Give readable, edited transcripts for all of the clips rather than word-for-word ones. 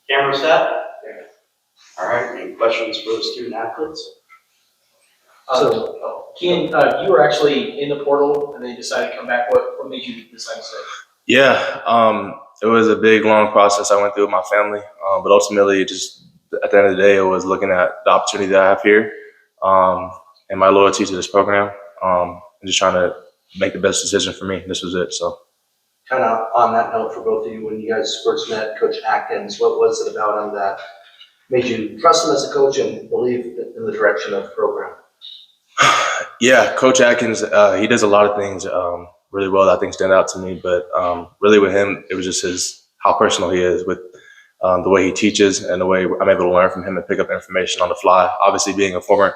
Camera set? All right, any questions for the student athletes? Keyan, you were actually in the portal and then you decided to come back. What made you decide to stay? Yeah, it was a big, long process I went through with my family, but ultimately, just at the end of the day, it was looking at the opportunity that I have here and my loyalty to this program, and just trying to make the best decision for me. This was it. So, Kind of on that note for both of you, when you guys first met Coach Atkins, what was it about him that made you trust him as a coach and believe in the direction of the program? yeah, Coach Atkins, he does a lot of things really well that I think stand out to me. But really, with him, it was just how personal he is with the way he teaches and the way I'm able to learn from him and pick up information on the fly. Obviously, being a former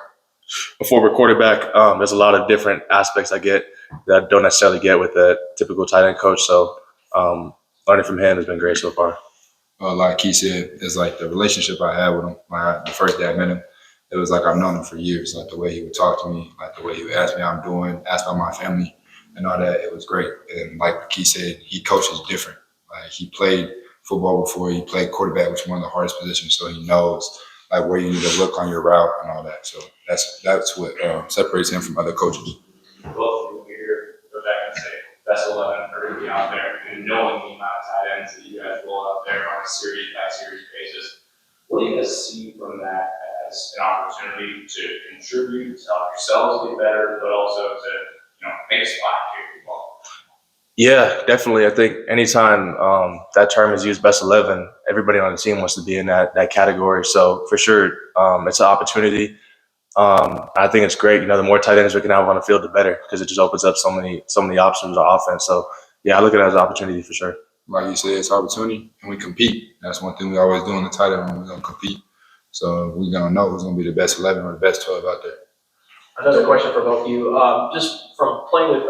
quarterback, there's a lot of different aspects I get that I don't necessarily get with a typical tight end coach. So learning from him has been great so far. Like he said, it's like the relationship I had with him. The first day I met him, it was like I've known him for years. Like the way he would talk to me, like the way he would ask me how I'm doing, ask about my family, and all that. It was great. And like he said, he coaches different. Like he played football before. He played quarterback, which is one of the hardest positions. So he knows like where you need to look on your route and all that. So that's what separates him from other coaches. Both of you here go back and say best 11 are going to be out there, and knowing the amount of tight ends that you guys roll out there on a series by series basis, what do you guys see from that as an opportunity to contribute, to help yourselves get better, but also to make a splash here? Yeah, definitely. I think anytime that term is used, best 11, everybody on the team wants to be in that category. So for sure, it's an opportunity. I think it's great. The more tight ends we can have on the field, the better, because it just opens up so many options on offense. So yeah, I look at it as an opportunity for sure. Like you said, it's opportunity, and we compete. That's one thing we always do in the tight end room. We're gonna compete. So we're gonna know who's gonna be the best 11 or the best 12 out there. Another question for both of you. Just from playing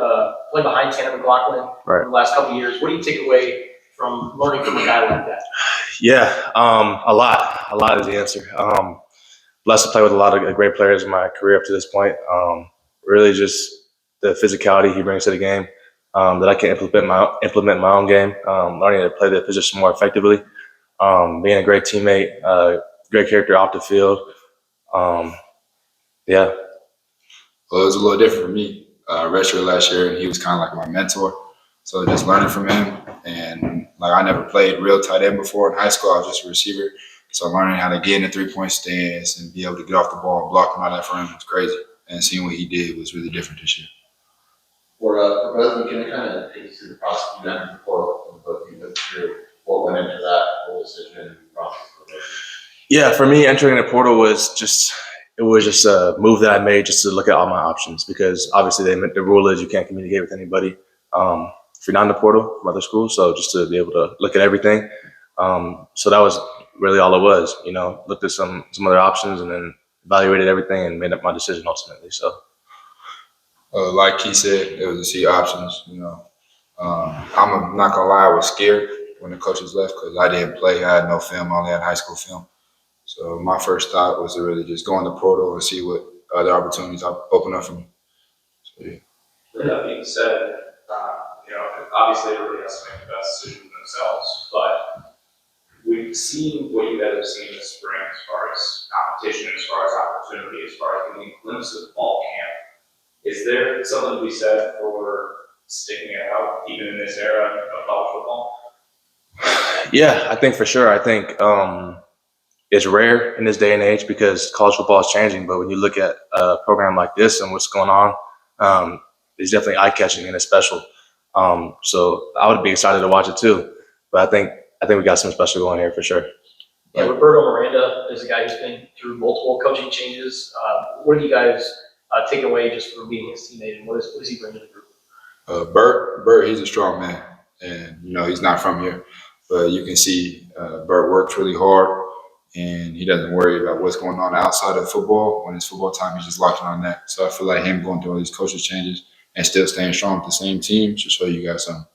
behind Tani Glin Right. in the last couple of years, what do you take away from learning from a guy like that? Yeah, a lot is the answer. Blessed to play with a lot of great players in my career up to this point. Really, just the physicality he brings to the game that I can implement in my own game. Learning to play the position more effectively. Being a great teammate, great character off the field. Yeah. Well, it was a little different for me. Redshirt last year, and he was kind of like my mentor. So just learning from him, and like I never played real tight end before in high school. I was just a receiver. So learning how to get in the 3-point stance and be able to get off the ball and block and all that for him was crazy. And seeing what he did was really different this year. For both of you, can I kind of take you through the process you went through for both of you, but through what went into that whole decision process for both of you? Yeah, for me, entering the portal was just a move that I made just to look at all my options, because obviously the rule is you can't communicate with anybody if you're not in the portal from other schools. So just to be able to look at everything. So that was really all it was. Looked at some other options and then evaluated everything and made up my decision ultimately. So, like he said, it was to see options. I'm not gonna lie, I was scared when the coaches left because I didn't play. I had no film. I only had high school film. So my first thought was to really just go in the portal and see what other opportunities open up for me. So, yeah. With that being said, obviously everybody has to make the best decision for themselves, but we've seen what you guys have seen this spring as far as competition, as far as opportunity, as far as getting a glimpse of fall camp. Is there something to be said for sticking it out, even in this era of college football? yeah, I think for sure. I think it's rare in this day and age because college football is changing. But when you look at a program like this and what's going on, it's definitely eye-catching and it's special. So I would be excited to watch it too. But I think we got something special going here for sure. Yeah, Roberto Miranda is a guy who's been through multiple coaching changes. What do you guys take away just from being his teammate, and what does he bring to the group? Bert, he's a strong man, and he's not from here, but you can see Bert works really hard, and he doesn't worry about what's going on outside of football. When it's football time, he's just locked in on that. So I feel like him going through all these coaches changes and still staying strong with the same team should show you guys something.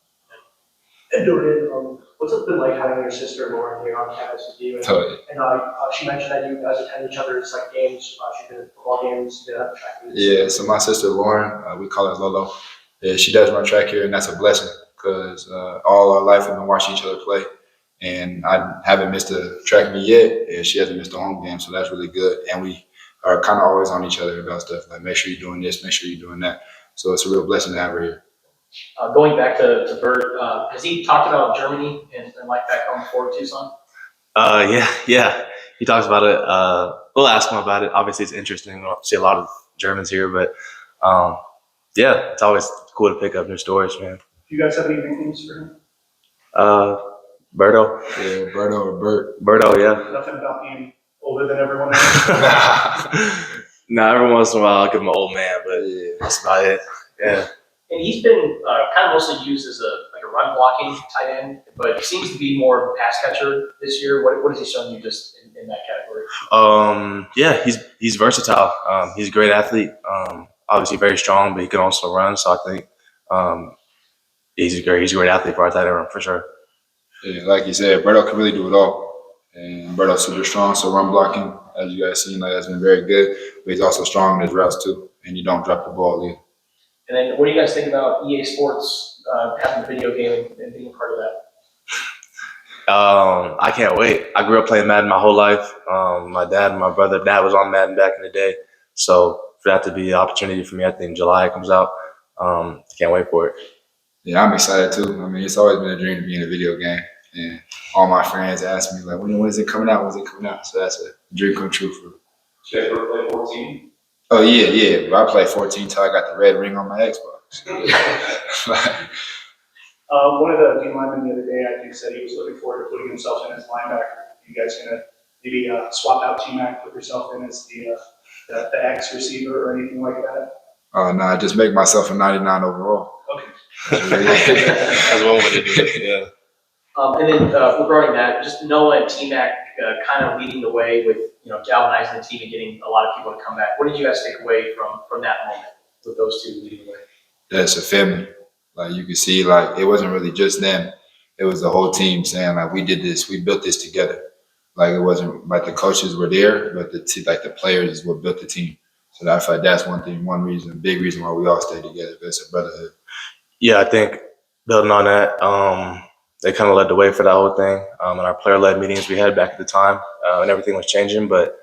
And Dorian, what's it been like having your sister Lauren here on campus with you? And she mentioned that you guys attend each other's games. She's been at football games, track meets. Yeah, so my sister Lauren, we call her Lolo. Yeah, she does run track here, and that's a blessing because all our life we've been watching each other play. and I haven't missed a track meet yet, and she hasn't missed a home game, so that's really good. And we are kind of always on each other about stuff, like make sure you're doing this, make sure you're doing that. So it's a real blessing to have her here. Going back to Bert, has he talked about Germany and like back home before Tucson? Yeah. He talks about it. We'll ask him about it. Obviously, it's interesting. We don't see a lot of Germans here, but yeah, it's always cool to pick up new stories, man. Do you guys have any nicknames for him? Berto. Yeah, Berto or Bert. Berto, yeah. Nothing about being older than everyone else? Nah, every once in a while I'll give him an old man, but Yeah. that's about it. Yeah. And he's been kind of mostly used as a run blocking tight end, but seems to be more of a pass catcher this year. What has he shown you just in that category? Yeah, he's versatile. He's a great athlete. Obviously very strong, but he can also run. So I think he's a great athlete for our tight end for sure. Yeah, like you said, Berto can really do it all. And Berto's super strong, so run blocking, as you guys seen, has been very good. But he's also strong in his routes too, and you don't drop the ball either. And then what do you guys think about EA Sports having the video game and being a part of that? I can't wait. I grew up playing Madden my whole life. My dad and my brother, dad was on Madden back in the day. So for that to be an opportunity for me, I think July comes out. Can't wait for it. Yeah, I'm excited too. I mean, it's always been a dream to be in a video game. And all my friends ask me, like, when is it coming out? When's it coming out? So that's a dream come true for me. Did you ever play 14? Oh, yeah. But I played 14 till I got the red ring on my Xbox. One of the D linemen the other day, I think, said he was looking forward to putting himself in as linebacker. You guys gonna maybe swap out TeamAC, put yourself in as the X receiver or anything like that? Oh, no, I just make myself a 99 overall. Okay. That's one way to do it, yeah. And then regarding that, just Noah and TeamAC kind of leading the way with galvanizing the team and getting a lot of people to come back. What did you guys take away from that moment with those two leading the way? That's a family. Like you can see, like it wasn't really just them. It was the whole team saying, like, we did this, we built this together. Like it wasn't like the coaches were there, but the players is what built the team. So I feel like that's one big reason why we all stay together. It's a brotherhood. Yeah, I think building on that, they kind of led the way for that whole thing. In our player-led meetings we had back at the time, and everything was changing, but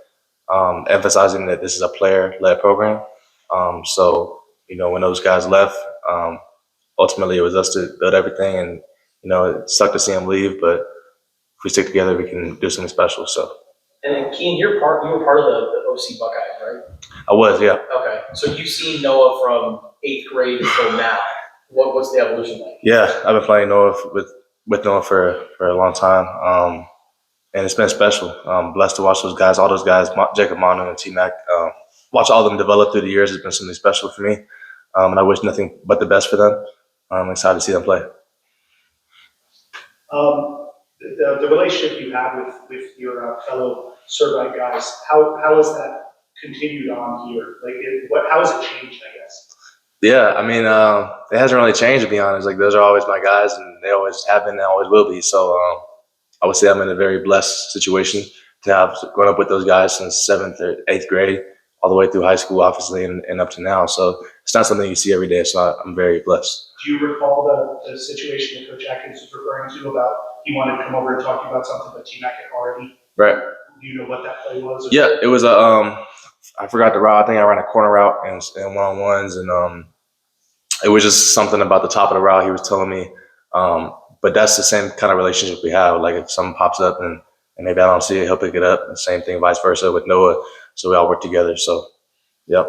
emphasizing that this is a player-led program. So, when those guys left, ultimately it was us to build everything, and, it sucked to see them leave, but if we stick together, we can do something special, so. And then Keyan, you were part of the OC Buckeyes, right? I was, yeah. Okay, so you've seen Noah from 8th grade until now. What's the evolution like? Yeah, I've been playing Noah with Noah for a long time, and it's been special. I'm blessed to watch those guys, all those guys, Jacob Manu and TeamAC, watch all of them develop through the years. It's been something special for me, and I wish nothing but the best for them. I'm excited to see them play. The relationship you have with your fellow Servite guys, how has that continued on here? Like, how has it changed, I guess? Yeah, I mean, it hasn't really changed, to be honest. Like, those are always my guys, and they always have been and always will be. So I would say I'm in a very blessed situation to have grown up with those guys since 7th or 8th grade, all the way through high school, obviously, and up to now. So it's not something you see every day, so I'm very blessed. Do you recall the situation that Coach Atkins was referring to about he wanted to come over and talk to you about something, but TeamAC had already? Right. Do you know what that play was? Yeah, it was I forgot the route. I think I ran a corner route and one-on-ones, and it was just something about the top of the route he was telling me. But that's the same kind of relationship we have. Like if something pops up and maybe I don't see it, he'll pick it up. And same thing, vice versa with Noah. So we all work together. So, yep.